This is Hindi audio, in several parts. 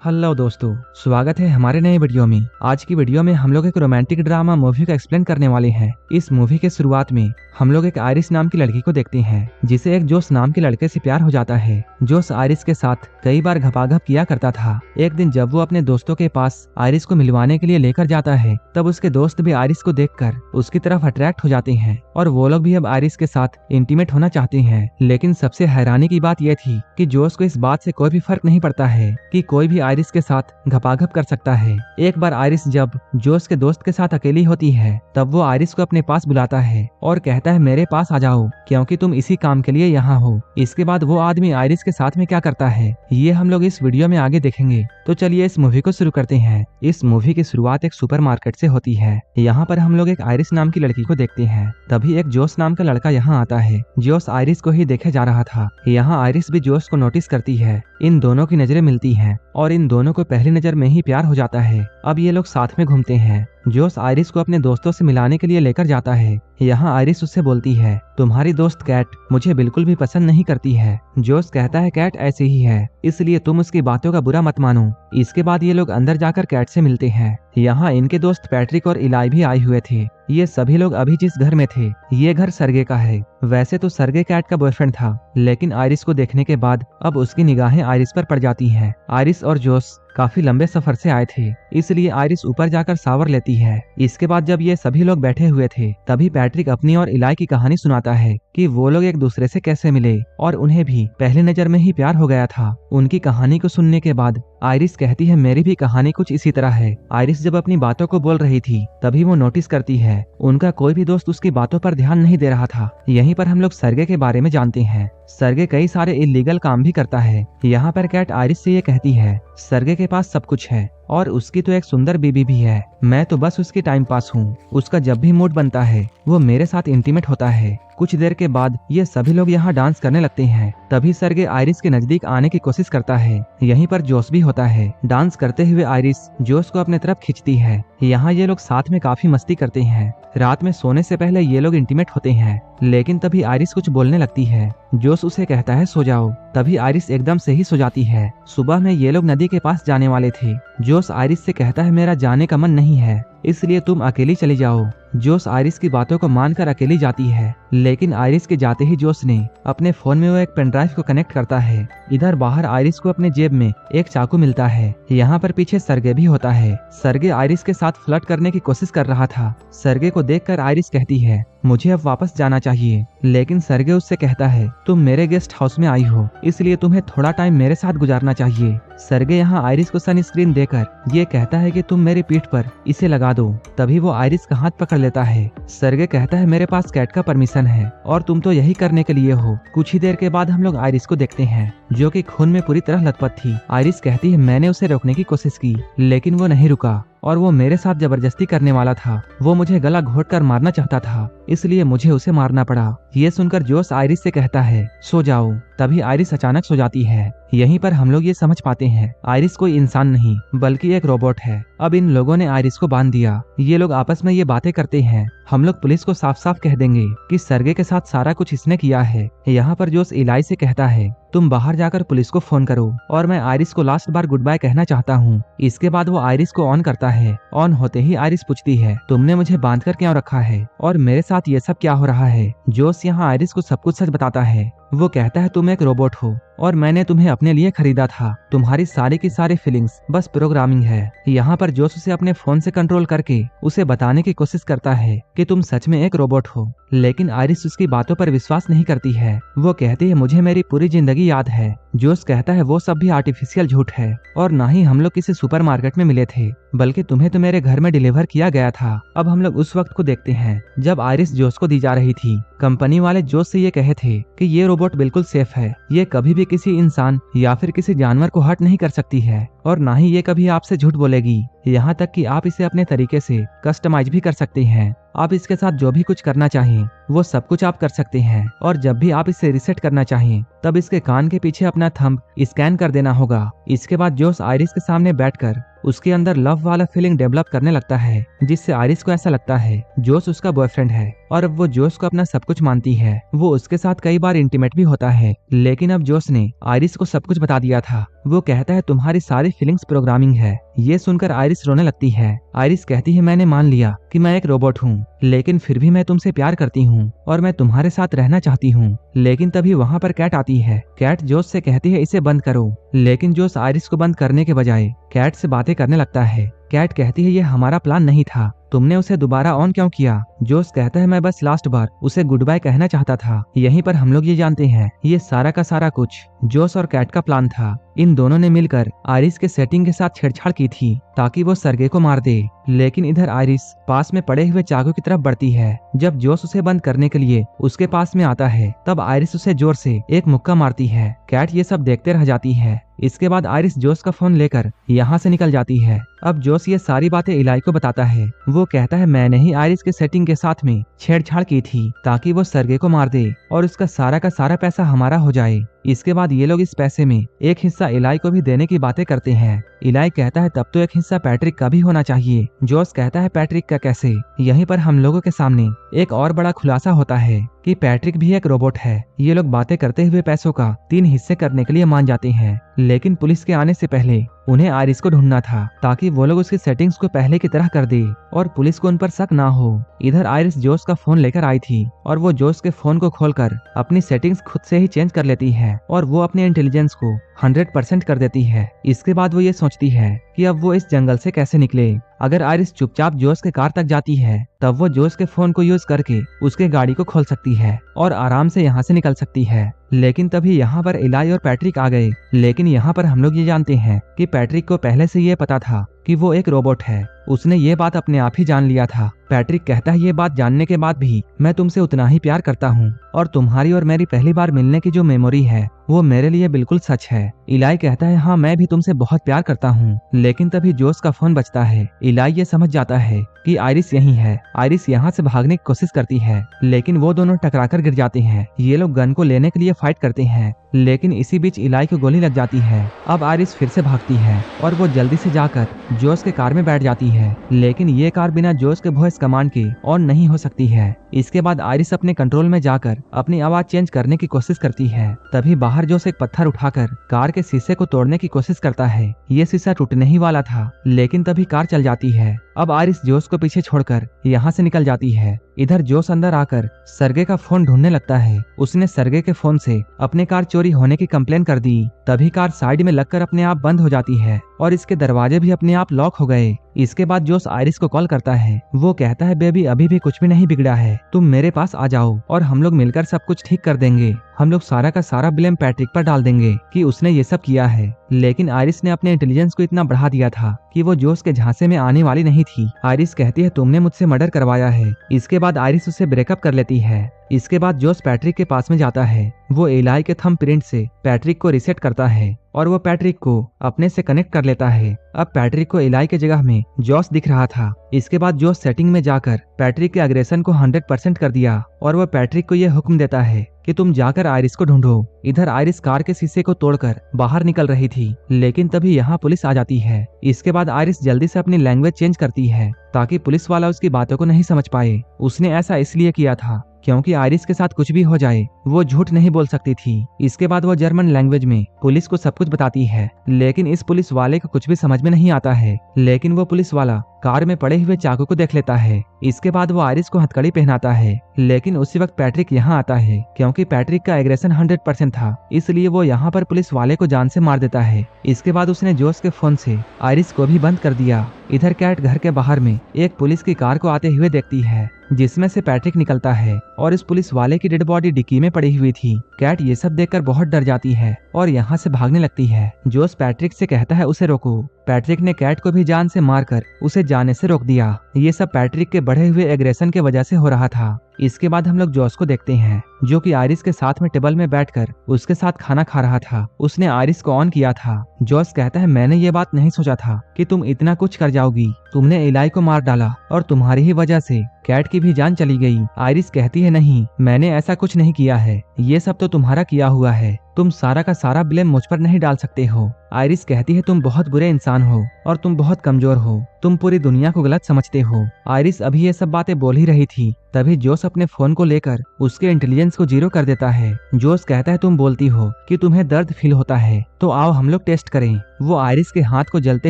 हेलो दोस्तों, स्वागत है हमारे नए वीडियो में। आज की वीडियो में हम लोग एक रोमांटिक ड्रामा मूवी का एक्सप्लेन करने वाले हैं। इस मूवी के शुरुआत में हम लोग एक आयरिस नाम की लड़की को देखते हैं, जिसे एक जोश नाम के लड़के से प्यार हो जाता है। जोश आयरिस के साथ कई बार घपाघप किया करता था। एक दिन जब वो अपने दोस्तों के पास आयरिस को मिलवाने के लिए लेकर जाता है, तब उसके दोस्त भी आयरिस को देखकर उसकी तरफ अट्रैक्ट हो जाते हैं और वो लोग भी अब आयरिस के साथ इंटीमेट होना चाहते हैं। लेकिन सबसे हैरानी की बात यह थी कि जोश को इस बात से कोई भी फर्क नहीं पड़ता है कि कोई भी आयरिस के साथ घपाघप कर सकता है। एक बार आयरिस जब जोश के दोस्त के साथ अकेली होती है, तब वो आयरिस को अपने पास बुलाता है और कहता है मेरे पास आ जाओ, क्योंकि तुम इसी काम के लिए यहाँ हो। इसके बाद वो आदमी आयरिस के साथ में क्या करता है, ये हम लोग इस वीडियो में आगे देखेंगे। तो चलिए इस मूवी को शुरू करते हैं। इस मूवी की शुरुआत एक सुपरमार्केट से होती है। यहाँ पर हम लोग एक आयरिस नाम की लड़की को देखते हैं। तभी एक जोश नाम का लड़का यहाँ आता है। जोश आयरिस को ही देखे जा रहा था। यहाँ आयरिस भी जोश को नोटिस करती है। इन दोनों की नजरें मिलती हैं और इन दोनों को पहली नजर में ही प्यार हो जाता है। अब ये लोग साथ में घूमते हैं। जोश आयरिस को अपने दोस्तों से मिलाने के लिए लेकर जाता है। यहाँ आयरिस उससे बोलती है तुम्हारी दोस्त कैट मुझे बिल्कुल भी पसंद नहीं करती है। जोश कहता है कैट ऐसे ही है, इसलिए तुम उसकी बातों का बुरा मत मानो। इसके बाद ये लोग अंदर जाकर कैट से मिलते हैं। यहाँ इनके दोस्त पैट्रिक और इलाई भी आए हुए थे। ये सभी लोग अभी जिस घर में थे, ये घर सरगे का है। वैसे तो सरगे कैट का बॉयफ्रेंड था, लेकिन आयरिस को देखने के बाद अब उसकी निगाहें आयरिस पर पड़ जाती हैं। आयरिस और जोश काफी लंबे सफर से आए थे, इसलिए आयरिस ऊपर जाकर शावर लेती है। इसके बाद जब ये सभी लोग बैठे हुए थे, तभी पैट्रिक अपनी और इलाई की कहानी सुनाता है कि वो लोग एक दूसरे से कैसे मिले और उन्हें भी पहली नजर में ही प्यार हो गया था। उनकी कहानी को सुनने के बाद आयरिस कहती है मेरी भी कहानी कुछ इसी तरह है। आयरिस जब अपनी बातों को बोल रही थी, तभी वो नोटिस करती है उनका कोई भी दोस्त उसकी बातों पर ध्यान नहीं दे रहा था। यहीं पर हम लोग सरगे के बारे में जानते हैं। सरगे कई सारे इल्लीगल काम भी करता है। यहाँ पर कैट आयरिस से ये कहती है सरगे के पास सब कुछ है और उसकी तो एक सुंदर बीबी भी है। मैं तो बस उसकी टाइम पास हूँ। उसका जब भी मूड बनता है वो मेरे साथ इंटीमेट होता है। कुछ देर के बाद ये सभी लोग यहाँ डांस करने लगते हैं। तभी सरगे आयरिस के नजदीक आने की कोशिश करता है। यहीं पर जोश भी होता है। डांस करते हुए आयरिस जोश को अपने तरफ खींचती है। यहाँ ये लोग साथ में काफी मस्ती करते हैं। रात में सोने से पहले ये लोग इंटीमेट होते हैं, लेकिन तभी आयरिस कुछ बोलने लगती है। जोश उसे कहता है सो जाओ। तभी आयरिस एकदम से ही सो जाती है। सुबह में ये लोग नदी के पास जाने वाले थे। जोश आयरिस से कहता है मेरा जाने का मन नहीं है, इसलिए तुम अकेली चली जाओ। जोश आयरिस की बातों को मानकर अकेली जाती है, लेकिन आयरिस के जाते ही जोश ने अपने फोन में वो एक पेन ड्राइव को कनेक्ट करता है। इधर बाहर आयरिस को अपने जेब में एक चाकू मिलता है। यहाँ पर पीछे सरगे भी होता है। सरगे आयरिस के साथ फ्लर्ट करने की कोशिश कर रहा था। सरगे को देखकर आयरिस कहती है मुझे अब वापस जाना चाहिए, लेकिन सरगे उससे कहता है तुम मेरे गेस्ट हाउस में आई हो, इसलिए तुम्हें थोड़ा टाइम मेरे साथ गुजारना चाहिए। सरगे यहाँ आयरिस को सनस्क्रीन देकर ये कहता है कि तुम मेरी पीठ पर इसे लगा दो। तभी वो आयरिस का हाथ पकड़ लेता है। सरगे कहता है मेरे पास कैट का परमिशन है और तुम तो यही करने के लिए हो। कुछ ही देर के बाद हम लोग आयरिस को देखते हैं, जो कि खून में पूरी तरह लथपथ थी। आयरिस कहती है मैंने उसे रोकने की कोशिश की, लेकिन वो नहीं रुका और वो मेरे साथ जबरदस्ती करने वाला था। वो मुझे गला घोंटकर मारना चाहता था, इसलिए मुझे उसे मारना पड़ा। ये सुनकर जोश आयरिस से कहता है सो जाओ। तभी आयरिस अचानक सो जाती है। यहीं पर हम लोग ये समझ पाते हैं आयरिस कोई इंसान नहीं बल्कि एक रोबोट है। अब इन लोगों ने आयरिस को बांध दिया। ये लोग आपस में ये बातें करते हैं हम लोग पुलिस को साफ साफ कह देंगे कि सरगे के साथ सारा कुछ इसने किया है। यहाँ पर जोश इलाई से कहता है तुम बाहर जाकर पुलिस को फोन करो और मैं आयरिस को लास्ट बार गुड बाय कहना चाहता हूँ। इसके बाद वो आयरिस को ऑन करता है। ऑन होते ही आयरिस पूछती है तुमने मुझे बांध कर क्यों रखा है और मेरे साथ ये सब क्या हो रहा है। जोश यहाँ आयरिस को सब कुछ सच बताता है। वो कहता है तुम एक रोबोट हो और मैंने तुम्हें अपने लिए खरीदा था। तुम्हारी सारी की सारी फीलिंग्स बस प्रोग्रामिंग है। यहाँ पर जोश उसे अपने फोन से कंट्रोल करके उसे बताने की कोशिश करता है कि तुम सच में एक रोबोट हो, लेकिन आयरिस उसकी बातों पर विश्वास नहीं करती है। वो कहती है मुझे मेरी पूरी जिंदगी याद है। जोश कहता है वो सब भी आर्टिफिशियल झूठ है और ना ही हम लोग किसी सुपरमार्केट में मिले थे, बल्कि तुम्हें तो मेरे घर में डिलीवर किया गया था। अब हम लोग उस वक्त को देखते हैं जब आयरिस जोश को दी जा रही थी। कंपनी वाले जोश से ये कहे थे कि ये रोबोट बिल्कुल सेफ है, ये कभी भी किसी इंसान या फिर किसी जानवर को हर्ट नहीं कर सकती है और ना ही ये कभी आपसे झूठ बोलेगी। यहाँ तक कि आप इसे अपने तरीके से कस्टमाइज भी कर सकते हैं। आप इसके साथ जो भी कुछ करना चाहें वो सब कुछ आप कर सकते हैं और जब भी आप इसे रिसेट करना चाहें तब इसके कान के पीछे अपना थंब स्कैन कर देना होगा। इसके बाद जोश आयरिस के सामने बैठकर उसके अंदर लव वाला फीलिंग डेवलप करने लगता है, जिससे आयरिस को ऐसा लगता है जोश उसका बॉयफ्रेंड है और अब वो जोश को अपना सब कुछ मानती है। वो उसके साथ कई बार इंटीमेट भी होता है, लेकिन अब जोश ने आयरिस को सब कुछ बता दिया था। वो कहता है तुम्हारी सारी फीलिंग्स प्रोग्रामिंग है। ये सुनकर आयरिस रोने लगती है। आयरिस कहती है मैंने मान लिया कि मैं एक रोबोट हूँ, लेकिन फिर भी मैं तुमसे प्यार करती हूँ और मैं तुम्हारे साथ रहना चाहती हूँ। लेकिन तभी वहाँ पर कैट आती है। कैट जोश से कहती है इसे बंद करो, लेकिन जोश आयरिस को बंद करने के बजाय कैट से बातें करने लगता है। कैट कहती है ये हमारा प्लान नहीं था, तुमने उसे दोबारा ऑन क्यों किया? जोश कहता है मैं बस लास्ट बार उसे गुड बाय कहना चाहता था। यहीं पर हम लोग ये जानते हैं ये सारा का सारा कुछ जोश और कैट का प्लान था। इन दोनों ने मिलकर आयरिस के सेटिंग के साथ छेड़छाड़ की थी ताकि वो सरगे को मार दे। लेकिन इधर आयरिस पास में पड़े हुए चाकू की तरफ बढ़ती है। जब जोश उसे बंद करने के लिए उसके पास में आता है, तब आयरिस उसे जोर से एक मुक्का मारती है। कैट ये सब देखते रह जाती है। इसके बाद आयरिस जोश का फोन लेकर यहाँ से निकल जाती है। अब जोश ये सारी बातें इलाई को बताता है। वो कहता है मैंने ही आयरिस के सेटिंग के साथ में छेड़छाड़ की थी ताकि वो सरगे को मार दे और उसका सारा का सारा पैसा हमारा हो जाए। इसके बाद ये लोग इस पैसे में एक हिस्सा इलाई को भी देने की बातें करते हैं। इलाई कहता है तब तो एक हिस्सा पैट्रिक का भी होना चाहिए। जोश कहता है पैट्रिक का कैसे? यहीं पर हम लोगों के सामने एक और बड़ा खुलासा होता है कि पैट्रिक भी एक रोबोट है। ये लोग बातें करते हुए पैसों का 3 हिस्से करने के लिए मान जाते हैं, लेकिन पुलिस के आने से पहले उन्हें आयरिस को ढूंढना था ताकि वो लोग उसकी सेटिंग्स को पहले की तरह कर दे और पुलिस को उन पर शक ना हो। इधर आयरिस जोश का फोन लेकर आई थी और वो जोश के फोन को खोलकर अपनी सेटिंग्स खुद से ही चेंज कर लेती है और वो अपने इंटेलिजेंस को 100% कर देती है। इसके बाद वो ये सोचती है कि अब वो इस जंगल से कैसे निकले। अगर आयरिस चुपचाप जोश के कार तक जाती है, तब वो जोश के फोन को यूज करके उसके गाड़ी को खोल सकती है और आराम से यहाँ से निकल सकती है। लेकिन तभी यहाँ पर इलाई और पैट्रिक आ गए। लेकिन यहाँ पर हम लोग ये जानते हैं कि पैट्रिक को पहले से ये पता था कि वो एक रोबोट है। उसने ये बात अपने आप ही जान लिया था। पैट्रिक कहता है ये बात जानने के बाद भी मैं तुमसे उतना ही प्यार करता हूँ और तुम्हारी और मेरी पहली बार मिलने की जो मेमोरी है वो मेरे लिए बिल्कुल सच है। इलाई कहता है हाँ मैं भी तुमसे बहुत प्यार करता हूँ। लेकिन तभी जोश का फोन बजता है। इलाई ये समझ जाता है कि आयरिस यहीं है। आयरिस यहाँ से भागने की कोशिश करती है, लेकिन वो दोनों टकराकर गिर जाते हैं। ये लोग गन को लेने के लिए फाइट करते हैं, लेकिन इसी बीच इलाई को गोली लग जाती है। अब आयरिस फिर से भागती है और वो जल्दी से जाकर जोश के कार में बैठ जाती है, लेकिन ये कार बिना जोश के वॉइस कमांड के ऑन नहीं हो सकती है। इसके बाद आयरिस अपने कंट्रोल में जाकर अपनी आवाज चेंज करने की कोशिश करती है। तभी बाहर जोश एक पत्थर उठाकर कार के शीशे को तोड़ने की कोशिश करता है। ये शीशा टूटने ही वाला था, लेकिन तभी कार चल जाती है। अब आयरिस जोश को पीछे छोड़कर यहाँ से निकल जाती है। इधर जोश अंदर आकर सरगे का फोन ढूंढने लगता है। उसने सरगे के फोन से अपने कार चोरी होने की कंप्लेन कर दी। तभी कार साइड में लगकर अपने आप बंद हो जाती है और इसके दरवाजे भी अपने आप लॉक हो गए। इसके बाद जोश आयरिस को कॉल करता है। वो कहता है बेबी अभी भी कुछ भी नहीं बिगड़ा है, तुम मेरे पास आ जाओ और हम लोग मिलकर सब कुछ ठीक कर देंगे। हम लोग सारा का सारा ब्लेम पैट्रिक पर डाल देंगे कि उसने ये सब किया है। लेकिन आयरिस ने अपने इंटेलिजेंस को इतना बढ़ा दिया था कि वो जोश के झांसे में आने वाली नहीं थी। आयरिस कहती है तुमने मुझसे मर्डर करवाया है। इसके बाद आयरिस उससे ब्रेकअप कर लेती है। इसके बाद जोश पैट्रिक के पास में जाता है। वो इलाई के थंब प्रिंट से पैट्रिक को रीसेट करता है और वो पैट्रिक को अपने से कनेक्ट कर लेता है। अब पैट्रिक को इलाई के जगह में जोश दिख रहा था। इसके बाद जोश सेटिंग में जाकर पैट्रिक के अग्रेशन को 100% कर दिया और वो पैट्रिक को यह हुक्म देता है कि तुम जाकर आयरिस को ढूंढो। इधर आयरिस कार के शीशे को तोड़कर बाहर निकल रही थी, लेकिन तभी यहाँ पुलिस आ जाती है। इसके बाद आयरिस जल्दी से अपनी लैंग्वेज चेंज करती है ताकि पुलिस वाला उसकी बातों को नहीं समझ पाए। उसने ऐसा इसलिए किया था क्योंकि आयरिस के साथ कुछ भी हो जाए वो झूठ नहीं बोल सकती थी। इसके बाद वो जर्मन लैंग्वेज में पुलिस को सब कुछ बताती है, लेकिन इस पुलिस वाले को कुछ भी समझ में नहीं आता है। लेकिन वो पुलिस वाला कार में पड़े हुए चाकू को देख लेता है। इसके बाद वो आयरिस को हथकड़ी पहनाता है, लेकिन उसी वक्त पैट्रिक यहाँ आता है। क्योंकि पैट्रिक का एग्रेशन 100% था, इसलिए वो यहाँ पर पुलिस वाले को जान से मार देता है। इसके बाद उसने जोश के फोन से आयरिस को भी बंद कर दिया। इधर कैट घर के बाहर में एक पुलिस की कार को आते हुए देखती है, जिसमें से पैट्रिक निकलता है और इस पुलिस वाले की डेड बॉडी डिक्की में पड़ी हुई थी। कैट ये सब देखकर बहुत डर जाती है और यहाँ से भागने लगती है। जोश पैट्रिक से कहता है उसे रोको। पैट्रिक ने कैट को भी जान से मारकर उसे जाने से रोक दिया। ये सब पैट्रिक के बढ़े हुए एग्रेशन के वजह से हो रहा था। इसके बाद हम लोग जोश को देखते हैं, जो कि आयरिस के साथ में टेबल में बैठकर उसके साथ खाना खा रहा था। उसने आयरिस को ऑन किया था। जोश कहता है मैंने ये बात नहीं सोचा था कि तुम इतना कुछ कर जाओगी। तुमने इलाई को मार डाला और तुम्हारी ही वजह से कैट की भी जान चली गई। आयरिस कहती है नहीं, मैंने ऐसा कुछ नहीं किया है, ये सब तो तुम्हारा किया हुआ है। तुम सारा का सारा ब्लेम मुझ पर नहीं डाल सकते हो। आयरिस कहती है तुम बहुत बुरे इंसान हो और तुम बहुत कमजोर हो, तुम पूरी दुनिया को गलत समझते हो। आयरिस अभी ये सब बातें बोल ही रही थी, तभी जोस अपने फोन को लेकर उसके इंटेलिजेंस को 0 कर देता है। जोस कहता है तुम बोलती हो कि तुम्हें दर्द फील होता है, तो आओ हम लोग टेस्ट करें। वो आयरिस के हाथ को जलते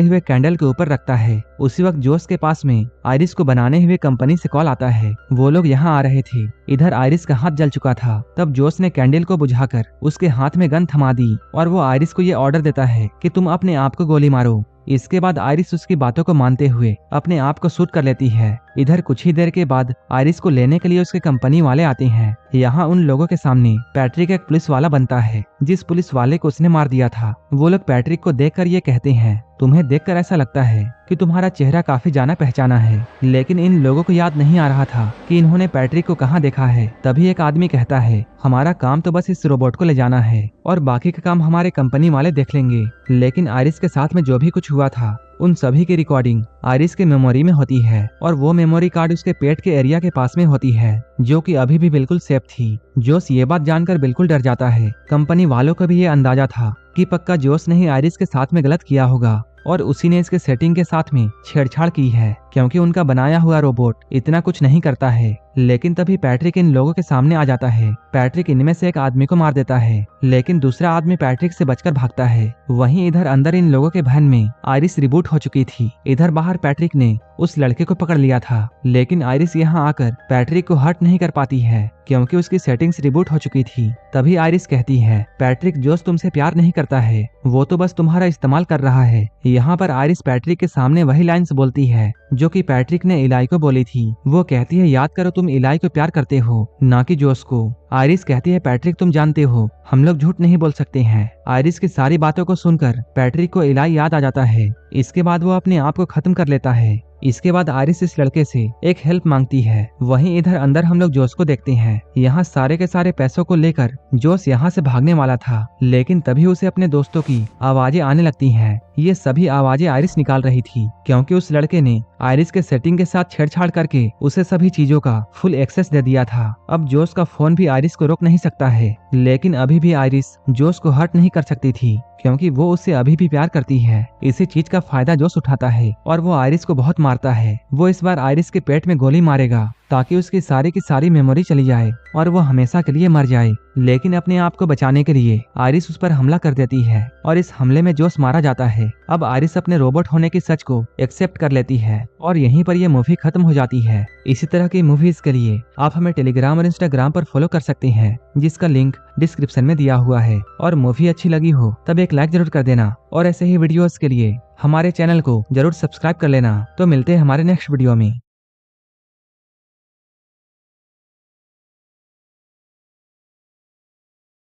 हुए कैंडल के ऊपर रखता है। उसी वक्त जोस के पास में आयरिस को बनाने हुए कंपनी से कॉल आता है। वो लोग यहाँ आ रहे थे। इधर आयरिस का हाथ जल चुका था। तब जोस ने कैंडल को बुझाकर उसके हाथ में गन थमा दी और वो आयरिस को ये ऑर्डर देता है कि तुम अपने आप को गोली मारो। इसके बाद आयरिस उसकी बातों को मानते हुए अपने आप को शूट कर लेती है। इधर कुछ ही देर के बाद आयरिस को लेने के लिए उसके कंपनी वाले आते हैं। यहाँ उन लोगों के सामने पैट्रिक एक पुलिस वाला बनता है, जिस पुलिस वाले को उसने मार दिया था। वो लोग पैट्रिक को देखकर ये कहते हैं तुम्हें देखकर ऐसा लगता है कि तुम्हारा चेहरा काफी जाना पहचाना है, लेकिन इन लोगों को याद नहीं आ रहा था कि इन्होंने पैट्रिक को कहाँ देखा है। तभी एक आदमी कहता है हमारा काम तो बस इस रोबोट को ले जाना है और बाकी का काम हमारे कंपनी वाले देख लेंगे। लेकिन आयरिस के साथ में जो भी कुछ हुआ था उन सभी की रिकॉर्डिंग आयरिस के मेमोरी में होती है और वो मेमोरी कार्ड उसके पेट के एरिया के पास में होती है, जो कि अभी भी बिल्कुल सेफ थी। जोस ये बात जानकर बिल्कुल डर जाता है। कंपनी वालों को भी ये अंदाजा था कि पक्का जोस ने ही आयरिस के साथ में गलत किया होगा और उसी ने इसके सेटिंग के साथ में छेड़छाड़ की है, क्योंकि उनका बनाया हुआ रोबोट इतना कुछ नहीं करता है। लेकिन तभी पैट्रिक इन लोगों के सामने आ जाता है। पैट्रिक इनमें से एक आदमी को मार देता है, लेकिन दूसरा आदमी पैट्रिक से बचकर भागता है। वहीं इधर अंदर इन लोगों के वैन में आयरिस रिबूट हो चुकी थी। इधर बाहर पैट्रिक ने उस लड़के को पकड़ लिया था, लेकिन आयरिस यहाँ आकर पैट्रिक को हर्ट नहीं कर पाती है, क्योंकि उसकी सेटिंग्स रिबूट हो चुकी थी। तभी आयरिस कहती है पैट्रिक जोस तुमसे प्यार नहीं करता है, वो तो बस तुम्हारा इस्तेमाल कर रहा है। यहाँ पर आयरिस पैट्रिक के सामने वही लाइन्स बोलती है जो कि पैट्रिक ने इलाई को बोली थी। वो कहती है याद करो तुम इलाई को प्यार करते हो, ना कि जोस को। आयरिस कहती है पैट्रिक तुम जानते हो हम लोग झूठ नहीं बोल सकते हैं। आयरिस की सारी बातों को सुनकर पैट्रिक को इलाई याद आ जाता है। इसके बाद वो अपने आप को खत्म कर लेता है। इसके बाद आयरिस इस लड़के से एक हेल्प मांगती है। वहीं इधर अंदर हम लोग जोस को देखते हैं। यहाँ सारे के सारे पैसों को लेकर जोस यहाँ से भागने वाला था, लेकिन तभी उसे अपने दोस्तों की आवाजें आने लगती हैं। ये सभी आवाजें आयरिस निकाल रही थी, क्योंकि उस लड़के ने आयरिस के सेटिंग के साथ छेड़छाड़ करके उसे सभी चीजों का फुल एक्सेस दे दिया था। अब जोस का फोन भी आयरिस को रोक नहीं सकता है, लेकिन अभी भी आयरिस जोस को हर्ट नहीं कर सकती थी, क्योंकि वो उससे अभी भी प्यार करती है। इसी चीज का फायदा जोस उठाता है और वो आयरिस को बहुत मारता है। वो इस बार आयरिस के पेट में गोली मारेगा ताकि उसकी सारी की सारी मेमोरी चली जाए और वो हमेशा के लिए मर जाए। लेकिन अपने आप को बचाने के लिए आयरिस उस पर हमला कर देती है और इस हमले में जोस मारा जाता है। अब आयरिस अपने रोबोट होने की सच को एक्सेप्ट कर लेती है और यहीं पर ये मूवी खत्म हो जाती है। इसी तरह की मूवीज के लिए आप हमें टेलीग्राम और इंस्टाग्राम पर फॉलो कर सकते हैं, जिसका लिंक डिस्क्रिप्शन में दिया हुआ है। और मूवी अच्छी लगी हो तब एक लाइक जरूर कर देना और ऐसे ही वीडियोस के लिए हमारे चैनल को जरूर सब्सक्राइब कर लेना। तो मिलते हैं हमारे नेक्स्ट वीडियो में।